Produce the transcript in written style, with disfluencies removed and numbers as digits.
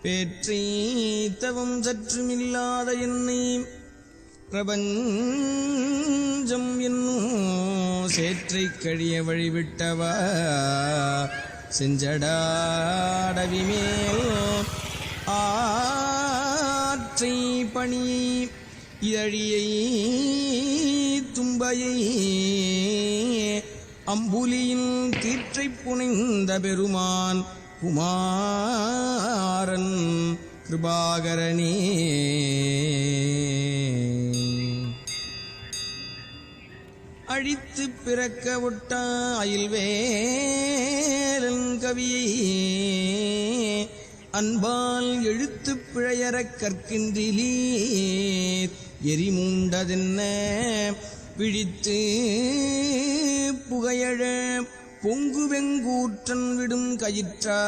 பேற்றை தவம் சற்றுமில்லாத என்னை பிரபஞ்சம் என்னும் சேற்றை கழிய வழிவிட்டவா செஞ்சடாடவி மேல் ஆற்றை பணி இதழியை தும்பையை அம்புலியின் கீற்றை புனைந்த பெருமான் குமாரன் கிருபாகரனே. அழித்து பிறக்க ஒட்டாயில் வேலன் கவியை அன்பால் எழுத்து பிழையறக் கற்கின்றிலே எரிமூண்டதென்ன பிழித்து புகையழ பொங்கு வெங்கூற்றன் விடும் கயிற்றா